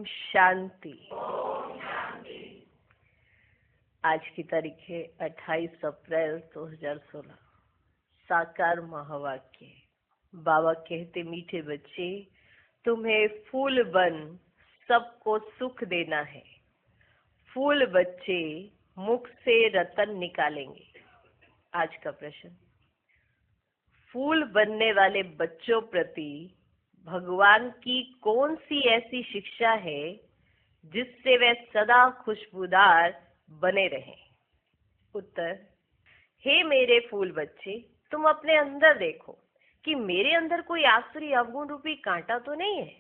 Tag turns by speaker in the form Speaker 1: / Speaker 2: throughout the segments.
Speaker 1: ओम शांति। आज की तारीख है 28 अप्रैल 2016। साकार महावाक्य। बाबा कहते, मीठे बच्चे, तुम्हें फूल बन सबको सुख देना है। फूल बच्चे मुख से रतन निकालेंगे। आज का प्रश्न, फूल बनने वाले बच्चों प्रति भगवान की कौन सी ऐसी शिक्षा है जिससे वे सदा खुशबूदार बने रहें? उत्तर, हे मेरे फूल बच्चे, तुम अपने अंदर देखो कि मेरे अंदर कोई आसुरी अवगुण रूपी कांटा तो नहीं है।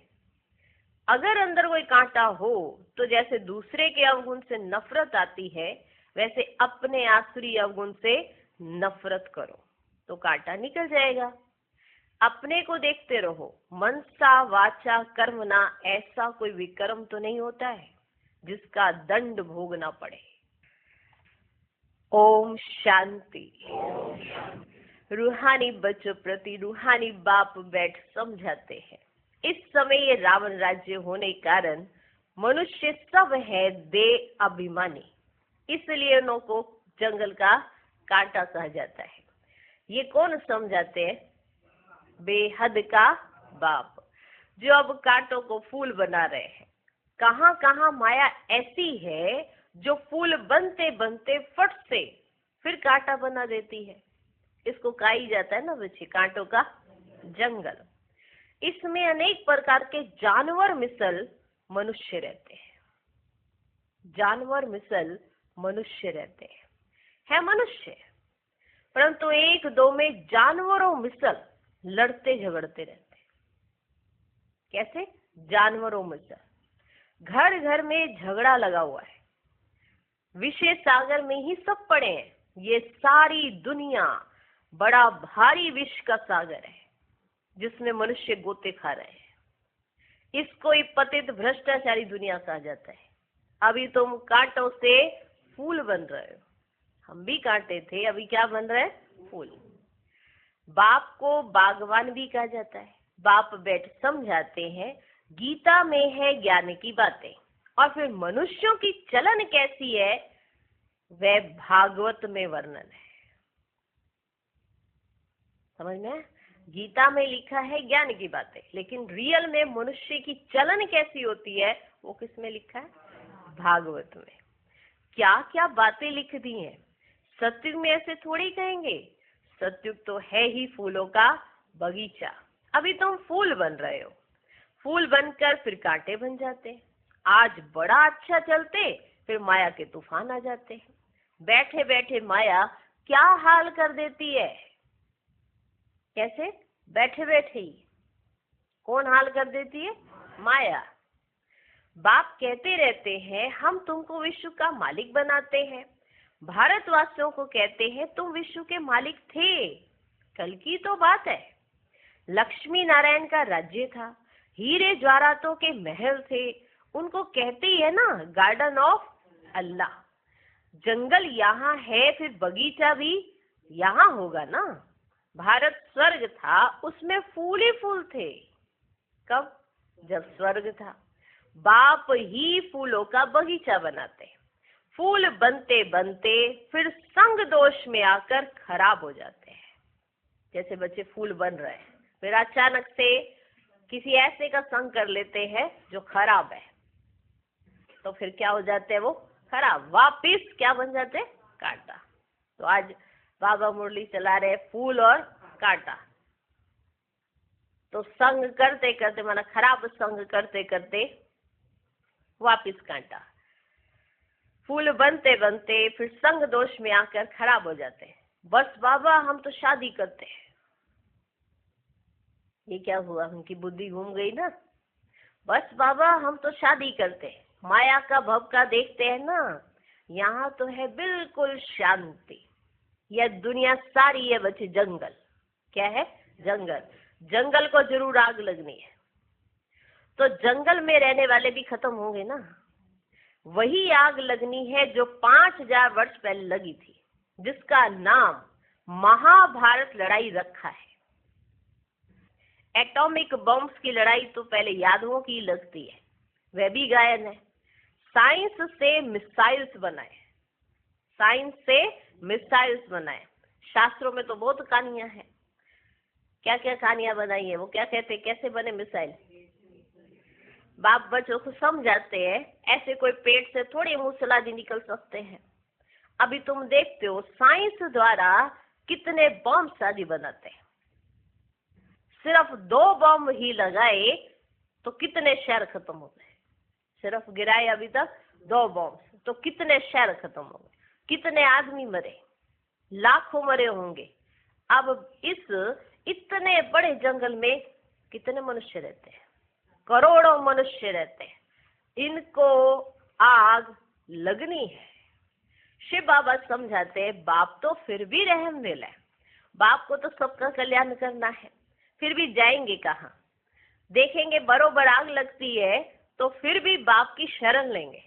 Speaker 1: अगर अंदर कोई कांटा हो तो जैसे दूसरे के अवगुण से नफरत आती है, वैसे अपने आसुरी अवगुण से नफरत करो तो कांटा निकल जाएगा। अपने को देखते रहो, मनसा वाचा कर्मणा ऐसा कोई विकर्म तो नहीं होता है जिसका दंड भोगना पड़े। ओम शांति। रूहानी बच्चों प्रति रूहानी बाप बैठ समझाते हैं। इस समय ये रावण राज्य होने कारण मनुष्य सब है दे अभिमानी, इसलिए उनको जंगल का कांटा कहा जाता है। ये कौन समझाते हैं? बेहद का बाप, जो अब कांटों को फूल बना रहे हैं। कहां कहां माया ऐसी है जो फूल बनते बनते फट से फिर कांटा बना देती है। इसको कहा जाता है ना बच्चे, कांटों का जंगल। इसमें अनेक प्रकार के जानवर मिसल मनुष्य रहते हैं। जानवर मिसल मनुष्य रहते हैं, है मनुष्य, परंतु एक दो में जानवरों मिसल लड़ते झगड़ते रहते हैं। कैसे? जानवरों मिसल घर घर में झगड़ा लगा हुआ है। विषय सागर में ही सब पड़े हैं। ये सारी दुनिया बड़ा भारी विष का सागर है जिसमें मनुष्य गोते खा रहे हैं। इसको ही पतित भ्रष्टाचारी दुनिया कहा जाता है। अभी तुम कांटों से फूल बन रहे हो, हम भी कांटे थे, अभी क्या बन रहे हैं? फूल। बाप को बागवान भी कहा जाता है। बाप बैठ समझाते हैं, गीता में है ज्ञान की बातें, और फिर मनुष्यों की चलन कैसी है वह भागवत में वर्णन है। समझ में? गीता में लिखा है ज्ञान की बातें, लेकिन रियल में मनुष्य की चलन कैसी होती है वो किस में लिखा है? भागवत में। क्या क्या बातें लिख दी हैं। सत्युग में ऐसे थोड़ी कहेंगे। सत्युग तो है ही फूलों का बगीचा। अभी तुम फूल बन रहे हो, फूल बनकर फिर कांटे बन जाते। आज बड़ा अच्छा चलते, फिर माया के तूफान आ जाते हैं। बैठे बैठे माया क्या हाल कर देती है। कैसे? बैठे बैठे ही कौन हाल कर देती है? माया। बाप कहते रहते हैं, हम तुमको विश्व का मालिक बनाते हैं। भारतवासियों को कहते हैं, तुम विश्व के मालिक थे। कल की तो बात है। लक्ष्मी नारायण का राज्य था, हीरे ज्वारातों के महल थे। उनको कहते ही है ना गार्डन ऑफ अल्लाह। जंगल यहाँ है, फिर बगीचा भी यहाँ होगा ना। भारत स्वर्ग था, उसमें फूल ही फूल थे। कब? जब स्वर्ग था। बाप ही फूलों का बगीचा बनाते। फूल बनते बनते फिर संग दोष में आकर खराब हो जाते हैं। जैसे बच्चे फूल बन रहे हैं, फिर अचानक से किसी ऐसे का संग कर लेते हैं जो खराब है, तो फिर क्या हो जाते हैं? वो खराब, वापिस क्या बन जाते? कांटा। तो आज बाबा मुरली चला रहे फूल और कांटा। तो संग करते करते, माना खराब संग करते करते वापिस कांटा। फूल बनते बनते फिर संग दोष में आकर खराब हो जाते हैं। बस बाबा हम तो शादी करते हैं। ये क्या हुआ? उनकी बुद्धि घूम गई ना। बस बाबा हम तो शादी करते हैं। माया का भवका देखते हैं ना, यहाँ तो है बिल्कुल शांति। यह दुनिया सारी है बच्चे जंगल। क्या है? जंगल। जंगल को जरूर आग लगनी है, तो जंगल में रहने वाले भी खत्म होंगे ना। वही आग लगनी है जो 5000 वर्ष पहले लगी थी, जिसका नाम महाभारत लड़ाई रखा है। एटॉमिक बॉम्ब्स की लड़ाई तो पहले यादवों की लगती है, वह भी गायन है। साइंस से मिसाइल्स बनाए, साइंस से मिसाइल्स बनाए। शास्त्रों में तो बहुत कहानियां हैं, क्या क्या कहानियां बनाई है। वो क्या कहते हैं, कैसे बने मिसाइल? बाप बच्चों को समझाते हैं, ऐसे कोई पेट से थोड़ी मूसलादी निकल सकते हैं। अभी तुम देखते हो साइंस द्वारा कितने बॉम्ब आदि बनाते हैं। सिर्फ 2 बॉम्ब ही लगाए तो कितने शहर खत्म हो गए। सिर्फ गिराए अभी तक 2 बॉम्ब, तो कितने शहर खत्म हो गए, कितने आदमी मरे, लाखों मरे होंगे। अब इस इतने बड़े जंगल में कितने मनुष्य रहते हैं? करोड़ों मनुष्य रहते हैं। इनको आग लगनी है। शिव बाबा समझाते हैं, बाप तो फिर भी रहम दिल है, बाप को तो सबका कल्याण करना है, फिर भी जाएंगे कहाँ? देखेंगे बरोबर आग लगती है तो फिर भी बाप की शरण लेंगे।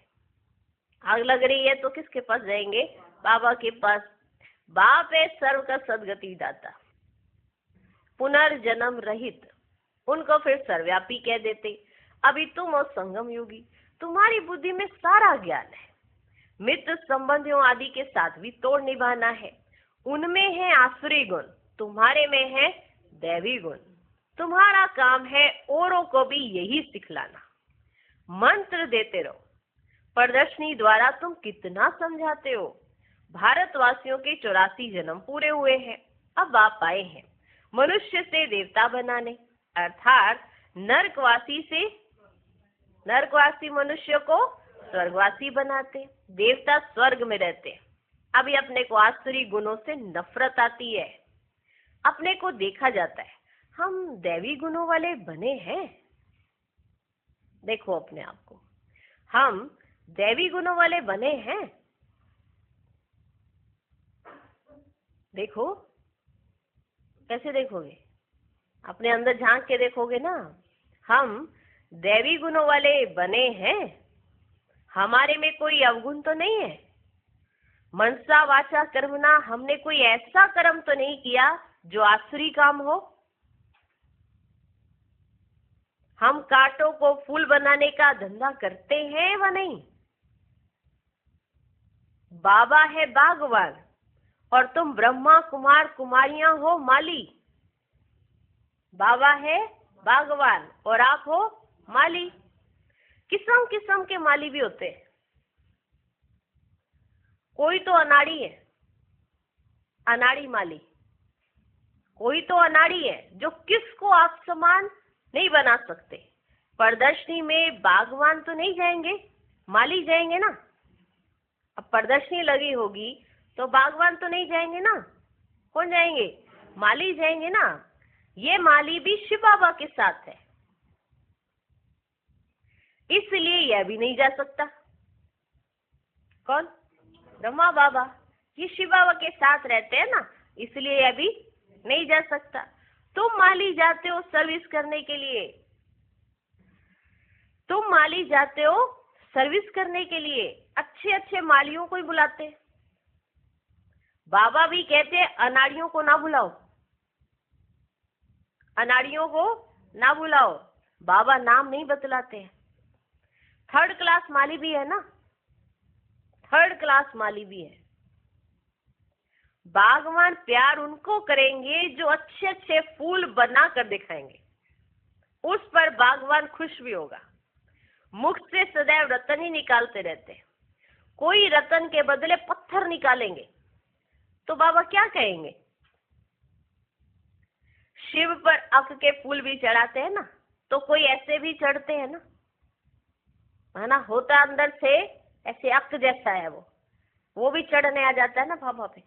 Speaker 1: आग लग रही है तो किसके पास जाएंगे? बाबा के पास। बाप है सर्व का सदगति दाता, पुनर्जन्म रहित, उनको फिर सर्वव्यापी कह देते। अभी तुम और संगम योगी, तुम्हारी बुद्धि में सारा ज्ञान है, मित्र संबंधियों आदि के साथ भी तोड़ निभाना है। उनमें है आसुरी गुण, तुम्हारे में है दैवी गुण। तुम्हारा काम है औरों को भी यही सिखलाना। मंत्र देते रहो। प्रदर्शनी द्वारा तुम कितना समझाते हो। भारतवासियों के 84 जन्म पूरे हुए हैं, अब आप आए हैं मनुष्य से देवता बनाने, अर्थात नरकवासी मनुष्य को स्वर्गवासी बनाते। देवता स्वर्ग में रहते। अभी अपने को आसुरी गुणों से नफरत आती है, अपने को देखा जाता है हम दैवी गुणों वाले बने हैं। देखो अपने आप को, हम दैवी गुणों वाले बने हैं। देखो, कैसे देखोगे? अपने अंदर झांक के देखोगे ना। हम दैवी गुणों वाले बने हैं, हमारे में कोई अवगुण तो नहीं है। मनसा वाचा कर्मना, हमने कोई ऐसा कर्म तो नहीं किया जो आसुरी काम हो। हम कांटों को फूल बनाने का धंधा करते हैं व नहीं? बाबा है बागवान और तुम ब्रह्मा कुमार कुमारियां हो माली। बाबा है बागवान और आप हो माली। किस्म किस्म के माली भी होते हैं। कोई तो अनाड़ी है, अनाड़ी माली। कोई तो अनाड़ी है जो किसको आप समान नहीं बना सकते। प्रदर्शनी में बागवान तो नहीं जाएंगे, माली जाएंगे ना। अब प्रदर्शनी लगी होगी तो बागवान तो नहीं जाएंगे ना। कौन जाएंगे? माली जाएंगे ना। ये माली भी शिव बाबा के साथ है, इसलिए यह भी नहीं जा सकता। कौन? ब्रह्मा बाबा। ये शिव बाबा के साथ रहते हैं ना, इसलिए यह भी नहीं जा सकता। तुम माली जाते हो सर्विस करने के लिए, तुम माली जाते हो सर्विस करने के लिए। अच्छे अच्छे मालियों को ही बुलाते। बाबा भी कहते हैं अनाड़ियों को ना बुलाओ, अनाड़ियों को ना बुलाओ। बाबा नाम नहीं बतलाते हैं। 3rd क्लास माली भी है ना, 3rd क्लास माली भी है। बागवान प्यार उनको करेंगे जो अच्छे अच्छे फूल बना कर दिखाएंगे, उस पर बागवान खुश भी होगा। मुख से सदैव रतन ही निकालते रहते हैं। कोई रतन के बदले पत्थर निकालेंगे तो बाबा क्या कहेंगे? शिव पर अक के फूल भी चढ़ाते हैं ना, तो कोई ऐसे भी चढ़ते हैं ना, है ना। होता अंदर से ऐसे अक जैसा है, वो भी चढ़ने आ जाता है ना बाबा पे।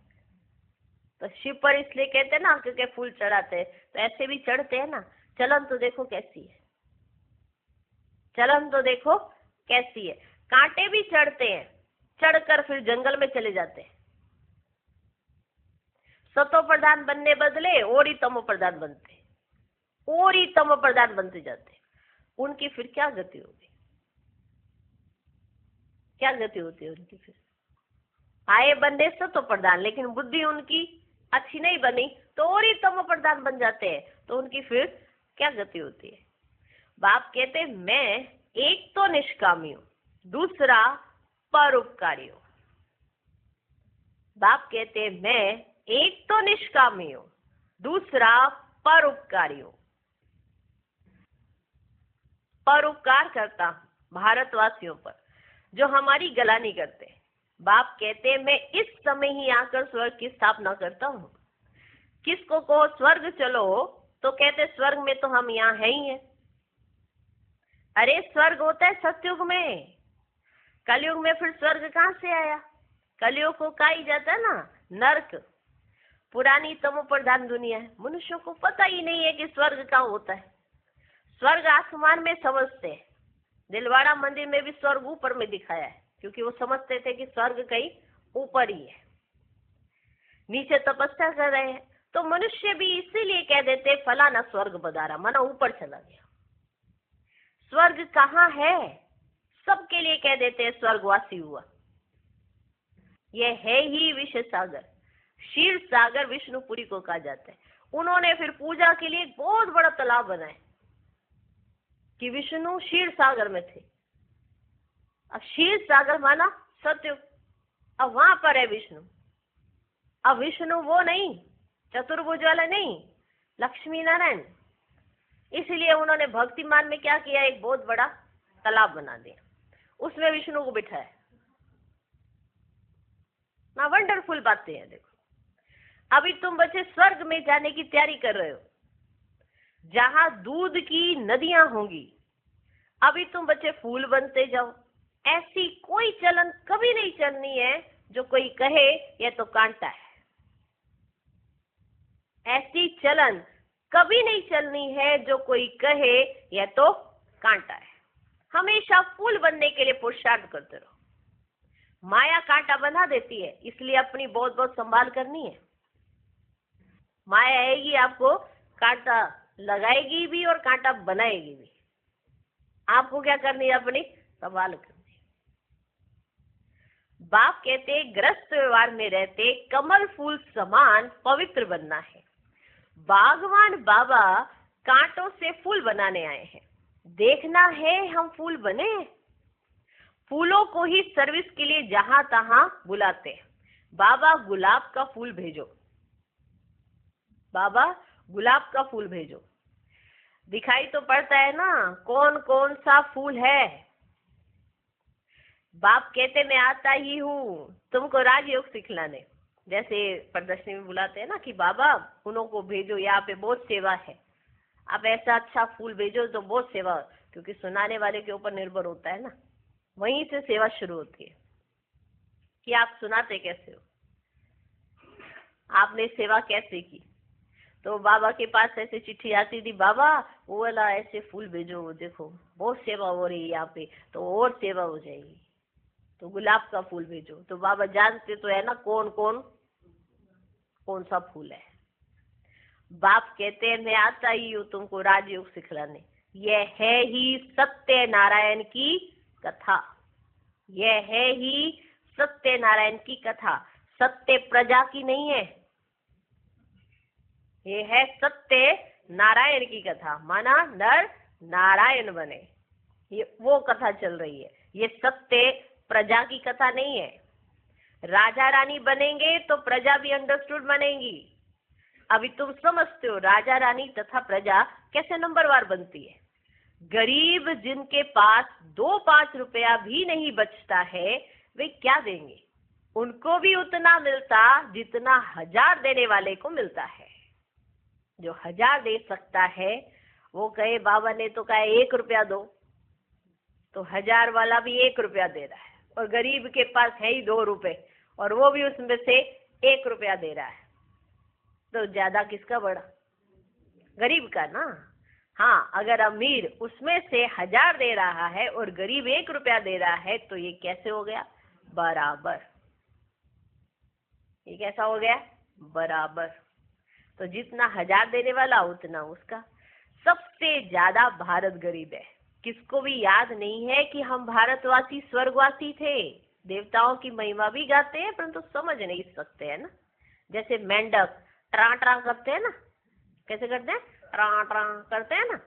Speaker 1: तो शिव पर इसलिए कहते हैं ना अक के फूल चढ़ाते हैं, तो ऐसे भी चढ़ते हैं ना। चलन तो देखो कैसी है, चलन तो देखो कैसी है। कांटे भी चढ़ते हैं, चढ़कर फिर जंगल में चले जाते हैं। सतो प्रधान बनने बदले और ही तमो प्रधान बनते, और ही तमो प्रधान बनते जाते। उनकी फिर क्या गति होगी? क्या गति होती है उनकी? फिर आए बनने सतो प्रधान, लेकिन बुद्धि उनकी अच्छी नहीं बनी तो और ही तमो प्रधान बन जाते हैं, तो उनकी फिर क्या गति होती है? बाप कहते मैं एक तो निष्कामी हो, दूसरा परोपकारी हो। बाप कहते हैं मैं एक तो निष्कामी हूं, दूसरा परोपकारी हूं। परोपकार करता हूं भारतवासियों पर जो हमारी गलानी करते। बाप कहते हैं मैं इस समय ही आकर स्वर्ग की स्थापना करता हूं। किसको कहो स्वर्ग चलो तो कहते स्वर्ग में तो हम यहाँ है ही हैं। अरे स्वर्ग होता है सतयुग में, कलयुग में फिर स्वर्ग कहाँ से आया? कलयुग को कहा ही जाता है ना नरक। पुरानी तमो प्रधान दुनिया है, मनुष्यों को पता ही नहीं है कि स्वर्ग कहाँ होता है। स्वर्ग आसमान में समझते हैं, दिलवाड़ा मंदिर में भी स्वर्ग ऊपर में दिखाया है, क्योंकि वो समझते थे कि स्वर्ग कहीं ऊपर ही है, नीचे तपस्या कर रहे हैं। तो मनुष्य भी इसीलिए कह देते फलाना स्वर्ग पधारा, माना ऊपर चला गया। स्वर्ग कहाँ है? सबके लिए कह देते हैं स्वर्गवासी हुआ। यह है ही विश्व सागर, क्षीर सागर विष्णुपुरी को कहा जाता है। उन्होंने फिर पूजा के लिए एक बहुत बड़ा तालाब बनाया कि विष्णु क्षीर सागर में थे। अब क्षीर सागर माना सतयुग, अब वहां पर है विष्णु। अब विष्णु वो नहीं, चतुर्भुज वाला नहीं, लक्ष्मी नारायण। इसलिए उन्होंने भक्तिमान में क्या किया, एक बहुत बड़ा तालाब बना दिया, उसमें विष्णु को बिठाया ना। वंडरफुल बातें हैं। देखो अभी तुम बच्चे स्वर्ग में जाने की तैयारी कर रहे हो, जहां दूध की नदियां होंगी। अभी तुम बच्चे फूल बनते जाओ। ऐसी कोई चलन कभी नहीं चलनी है जो कोई कहे यह तो कांटा है। ऐसी चलन कभी नहीं चलनी है जो कोई कहे यह तो कांटा है। हमेशा फूल बनने के लिए पुरुषार्थ करते रहो। माया कांटा बना देती है, इसलिए अपनी बहुत बहुत संभाल करनी है। माया आएगी आपको कांटा लगाएगी भी और कांटा बनाएगी भी। आपको क्या करनी है, अपनी संभाल करनी। बाप कहते ग्रस्त व्यवहार में रहते कमल फूल समान पवित्र बनना है। बागवान बाबा कांटों से फूल बनाने आए हैं। देखना है हम फूल बने। फूलों को ही सर्विस के लिए जहां तहां बुलाते हैं। बाबा गुलाब का फूल भेजो, बाबा गुलाब का फूल भेजो। दिखाई तो पड़ता है ना कौन कौन सा फूल है। बाप कहते मैं आता ही हूँ तुमको राजयोग सिखलाने। जैसे प्रदर्शनी में बुलाते हैं ना कि बाबा उन्हों को भेजो, यहाँ पे बहुत सेवा है, आप ऐसा अच्छा फूल भेजो तो बहुत सेवा। क्योंकि सुनाने वाले के ऊपर निर्भर होता है ना, वहीं से सेवा शुरू होती है कि आप सुनाते कैसे हो, आपने सेवा कैसे की। तो बाबा के पास ऐसे चिट्ठी आती थी, बाबा वो वाला ऐसे फूल भेजो, वो देखो बहुत सेवा हो रही है यहाँ पे, तो और सेवा हो जाएगी। तो गुलाब का फूल भेजो। तो बाबा जानते तो है ना कौन कौन कौन सा फूल है। बाप कहते हैं मैं आता ही हूँ तुमको राजयोग सिखलाने। यह है ही सत्य नारायण की कथा, यह है ही सत्य नारायण की कथा। सत्य प्रजा की नहीं है, ये है सत्य नारायण की कथा। माना नर नारायण बने, ये वो कथा चल रही है। ये सत्य प्रजा की कथा नहीं है। राजा रानी बनेंगे तो प्रजा भी अंडरस्टूड बनेगी। अभी तुम समझते हो राजा रानी तथा प्रजा कैसे नंबरवार बनती है। गरीब जिनके पास 2-5 रुपया भी नहीं बचता है वे क्या देंगे? उनको भी उतना मिलता जितना 1000 देने वाले को मिलता है। जो 1000 दे सकता है वो कहे बाबा ने तो कहा 1 रुपया दो, तो 1000 वाला भी 1 रुपया दे रहा है। और गरीब के पास है ही 2 रुपए और वो भी उसमें से 1 रुपया दे रहा है। तो ज्यादा किसका बड़ा? गरीब का ना। हाँ, अगर अमीर उसमें से 1000 दे रहा है और गरीब 1 रुपया दे रहा है तो ये कैसे हो गया? बराबर। ये कैसा हो गया? बराबर। तो जितना 1000 देने वाला उतना उसका। सबसे ज्यादा भारत गरीब है। किसको भी याद नहीं है कि हम भारतवासी स्वर्गवासी थे। देवताओं की महिमा भी गाते हैं परंतु समझ नहीं सकते है ना। जैसे मेंढक ट्रा ट्रा करते हैं ना, कैसे करते हैं? ट्रा ट्रा करते हैं ना।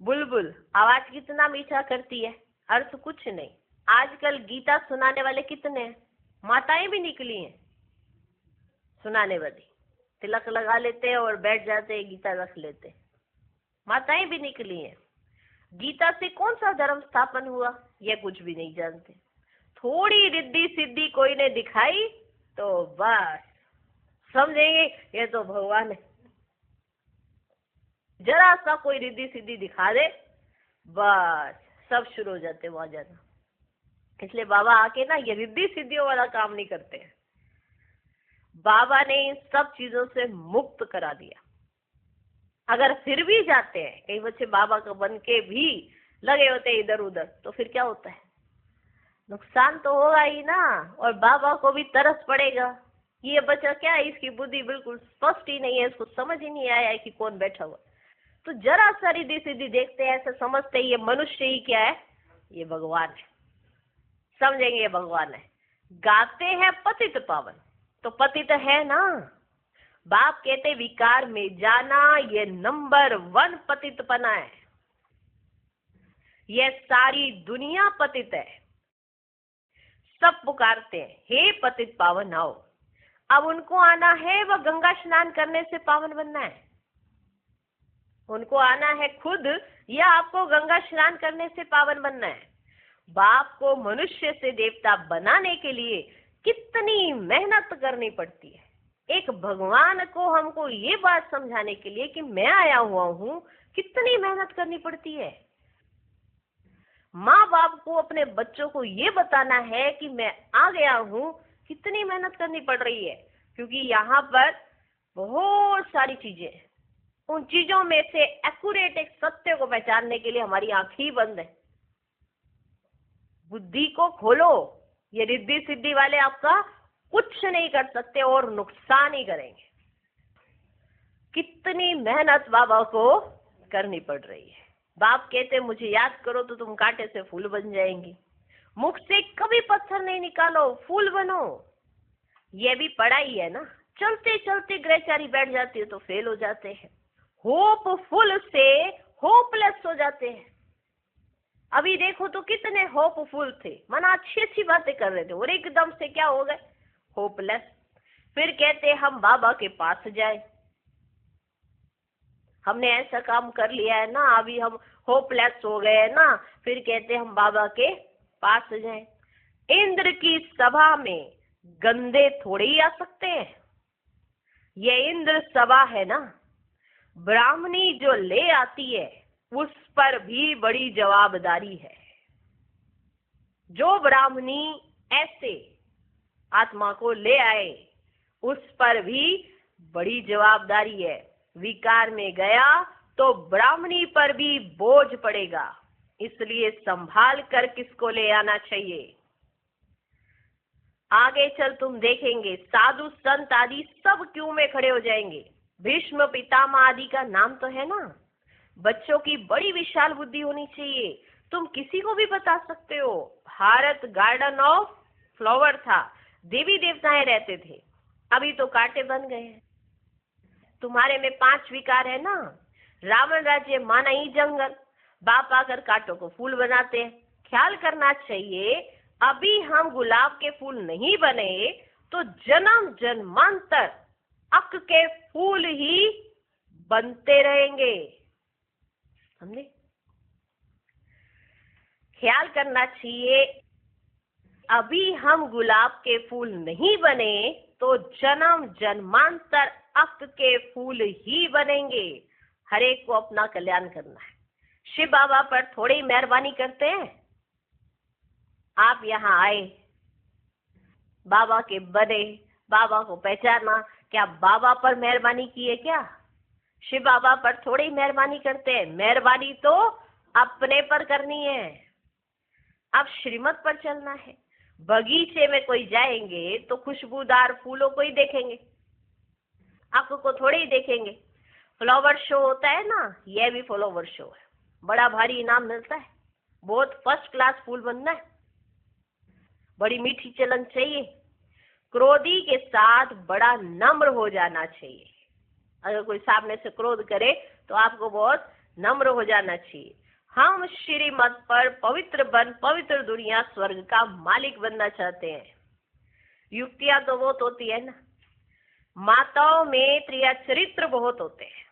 Speaker 1: बुलबुल आवाज कितना मीठा करती है, अर्थ कुछ नहीं। आजकल गीता सुनाने वाले कितने हैं? माताएं भी निकली हैं सुनाने वाली, तिलक लगा लेते हैं और बैठ जाते हैं, गीता रख लेते हैं। माताएं भी निकली हैं। गीता से कौन सा धर्म स्थापन हुआ ये कुछ भी नहीं जानते। थोड़ी रिद्धि सिद्धि कोई ने दिखाई तो बस समझेंगे ये तो भगवान है। जरा सा कोई रिद्धि सिद्धि दिखा दे बस सब शुरू हो जाते वहां जाना। इसलिए बाबा आके ना ये रिद्धि सिद्धियों वाला काम नहीं करते हैं। बाबा ने इन सब चीजों से मुक्त करा दिया। अगर फिर भी जाते हैं, कई बच्चे बाबा का बन के भी लगे होते हैं इधर उधर, तो फिर क्या होता है? नुकसान तो होगा ही ना, और बाबा को भी तरस पड़ेगा। ये बच्चा क्या है, इसकी बुद्धि बिल्कुल स्पष्ट ही नहीं है, इसको समझ ही नहीं आया है कि कौन बैठा हुआ। तो जरा सा रिद्धि सिद्धि देखते हैं, ऐसा समझते हैं ये मनुष्य ही क्या है, ये भगवान है। समझेंगे ये भगवान है। गाते हैं पतित पावन, तो पतित है ना। बाप कहते विकार में जाना ये नंबर 1 पतितपना है। ये सारी दुनिया पतित है। सब पुकारते हैं हे पतित पावन आओ। अब उनको आना है वह गंगा स्नान करने से पावन बनना है। उनको आना है खुद, या आपको गंगा स्नान करने से पावन बनना है। बाप को मनुष्य से देवता बनाने के लिए कितनी मेहनत करनी पड़ती है। एक भगवान को हमको ये बात समझाने के लिए कि मैं आया हुआ हूँ, कितनी मेहनत करनी पड़ती है। माँ बाप को अपने बच्चों को ये बताना है कि मैं आ गया हूँ, कितनी मेहनत करनी पड़ रही है। क्योंकि यहाँ पर बहुत सारी चीजें हैं। उन चीजों में से एक्यूरेट एक सत्य को पहचानने के लिए हमारी आंखें ही बंद है। बुद्धि को खोलो। ये रिद्धि सिद्धि वाले आपका कुछ नहीं कर सकते और नुकसान ही करेंगे। कितनी मेहनत बाबा को करनी पड़ रही है। बाप कहते मुझे याद करो तो तुम कांटे से फूल बन जाएंगी। मुख से कभी पत्थर नहीं निकालो, फूल बनो। ये भी पढ़ाई है ना। चलते चलते ग्रहचारी बैठ जाती है तो फेल हो जाते हैं। होपफुल से होपलेस हो जाते हैं। अभी देखो तो कितने होपफुल थे, मना अच्छी अच्छी बातें कर रहे थे, और एकदम से क्या हो गए, होपलेस। फिर कहते हम बाबा के पास जाए। हमने ऐसा काम कर लिया है ना, अभी हम होपलेस हो गए हैं ना, फिर कहते हम बाबा के पास जाए। इंद्र की सभा में गंदे थोड़े ही आ सकते हैं। ये इंद्र सभा है ना, ब्राह्मणी जो ले आती है उस पर भी बड़ी जवाबदारी है। जो ब्राह्मणी ऐसे आत्मा को ले आए उस पर भी बड़ी जवाबदारी है। विकार में गया तो ब्राह्मणी पर भी बोझ पड़ेगा, इसलिए संभाल कर किसको ले आना चाहिए। आगे चल तुम देखेंगे साधु संत आदि सब क्यों में खड़े हो जाएंगे। भीष्म पितामह आदि का नाम तो है ना। बच्चों की बड़ी विशाल बुद्धि होनी चाहिए। तुम किसी को भी बता सकते हो। भारत गार्डन ऑफ फ्लावर था, देवी देवताएं रहते थे, अभी तो कांटे बन गए हैं। तुम्हारे में 5 विकार है ना। रावण राज्य माना ही जंगल, बाप आकर कांटों को फूल बनाते हैं। ख्याल करना चाहिए, अभी हम गुलाब के फूल नहीं बने तो जन्म जन्मांतर अक के फूल ही बनते रहेंगे। समझे? ख्याल करना चाहिए, अभी हम गुलाब के फूल नहीं बने तो जन्म जन्मांतर अक के फूल ही बनेंगे। हर एक को अपना कल्याण करना है। शिव बाबा पर थोड़ी ही मेहरबानी करते हैं। आप यहाँ आए, बाबा के बने, बाबा को पहचाना, क्या बाबा पर मेहरबानी की है क्या? शिव बाबा पर थोड़ी मेहरबानी करते हैं। मेहरबानी तो अपने पर करनी है। अब श्रीमत पर चलना है। बगीचे में कोई जाएंगे तो खुशबूदार फूलों को ही देखेंगे, आपको थोड़े ही देखेंगे। फ्लावर शो होता है ना, यह भी फ्लावर शो है। बड़ा भारी इनाम मिलता है, बहुत फर्स्ट क्लास फूल बनना है, बड़ी मीठी चलन चाहिए। क्रोधी के साथ बड़ा नम्र हो जाना चाहिए। अगर कोई सामने से क्रोध करे तो आपको बहुत नम्र हो जाना चाहिए। हम श्रीमत पर पवित्र बन पवित्र दुनिया स्वर्ग का मालिक बनना चाहते हैं। युक्तियां तो बहुत होती है ना, माताओं में त्रिया चरित्र बहुत होते हैं,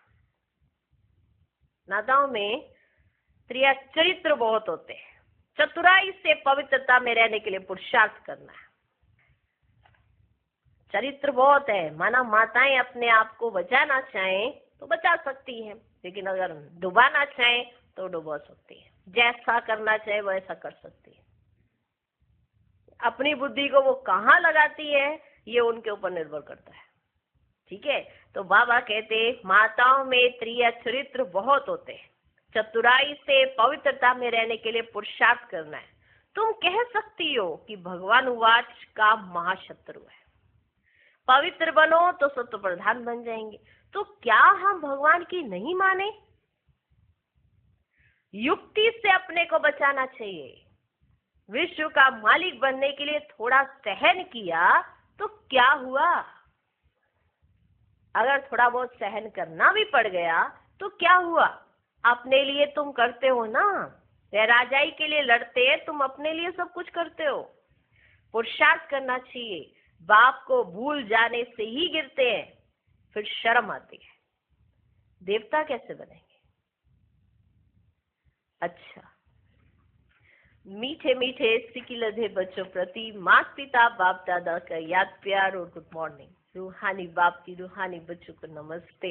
Speaker 1: माताओं में त्रिया चरित्र बहुत होते हैं। चतुराई से पवित्रता में रहने के लिए पुरुषार्थ करना है। चरित्र बहुत है, माना माताएं अपने आप को बचाना चाहें तो बचा सकती हैं, लेकिन अगर डुबाना चाहें तो डुबा सकती है। जैसा करना चाहे वैसा कर सकती है। अपनी बुद्धि को वो कहाँ लगाती है ये उनके ऊपर निर्भर करता है। ठीक है, तो बाबा कहते माताओं में त्रिया चरित्र बहुत होते हैं। चतुराई से पवित्रता में रहने के लिए पुरुषार्थ करना है। तुम कह सकती हो कि भगवान उवाच का महाशत्रु है। पवित्र बनो तो सत्व प्रधान बन जाएंगे। तो क्या हम भगवान की नहीं माने? युक्ति से अपने को बचाना चाहिए। विश्व का मालिक बनने के लिए थोड़ा सहन किया तो क्या हुआ? अगर थोड़ा बहुत सहन करना भी पड़ गया तो क्या हुआ? अपने लिए तुम करते हो ना, राजाई के लिए लड़ते हैं, तुम अपने लिए सब कुछ करते हो। पुरुषार्थ करना चाहिए। बाप को भूल जाने से ही गिरते हैं, फिर शर्म आती है। देवता कैसे बनेंगे? अच्छा, मीठे मीठे सिकी लधे बच्चों प्रति माता पिता बाप दादा का याद प्यार और गुड मॉर्निंग। रूहानी बाप की रूहानी बच्चों को नमस्ते।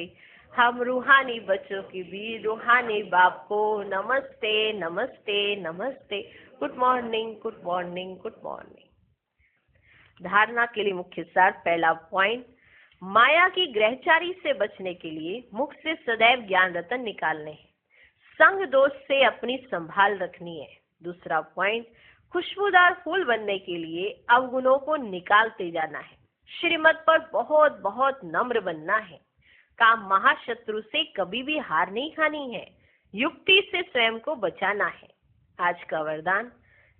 Speaker 1: हम रूहानी बच्चों की भी रूहानी बाप को नमस्ते नमस्ते नमस्ते। Good morning good morning good morning. धारणा के लिए मुख्य सार। पहला पॉइंट, माया की ग्रहचारी से बचने के लिए मुख से सदैव ज्ञान रतन निकालने हैं। संग दोष से अपनी संभाल रखनी है। दूसरा पॉइंट, खुशबूदार फूल बनने के लिए अवगुणों को निकालते जाना है। श्रीमत पर बहुत बहुत नम्र बनना है। काम महाशत्रु से कभी भी हार नहीं खानी है। युक्ति से स्वयं को बचाना है। आज का वरदान,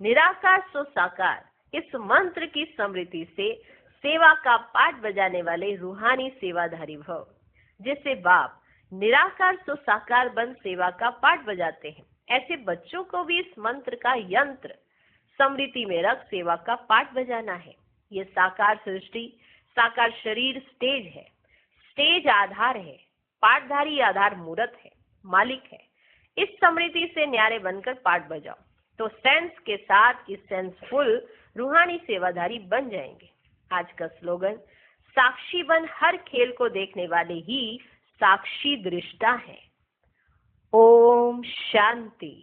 Speaker 1: निराकार सो साकार। इस मंत्र की स्मृति से सेवा का पाठ बजाने वाले रूहानी सेवाधारी भव। जैसे बाप निराकार सो साकार बन सेवा का पाठ बजाते हैं, ऐसे बच्चों को भी इस मंत्र का यंत्र स्मृति में रख सेवा का पाठ बजाना है। ये साकार सृष्टि, साकार शरीर स्टेज है, स्टेज आधार है, पाठधारी आधार मूर्त है, मालिक है। इस स्मृति से न्यारे बनकर पाठ बजाओ तो सेंस के साथ इस सेंसफुल रूहानी सेवाधारी बन जाएंगे। आज का स्लोगन, साक्षी बन हर खेल को देखने वाले ही साक्षी दृष्टा है। ओम शांति।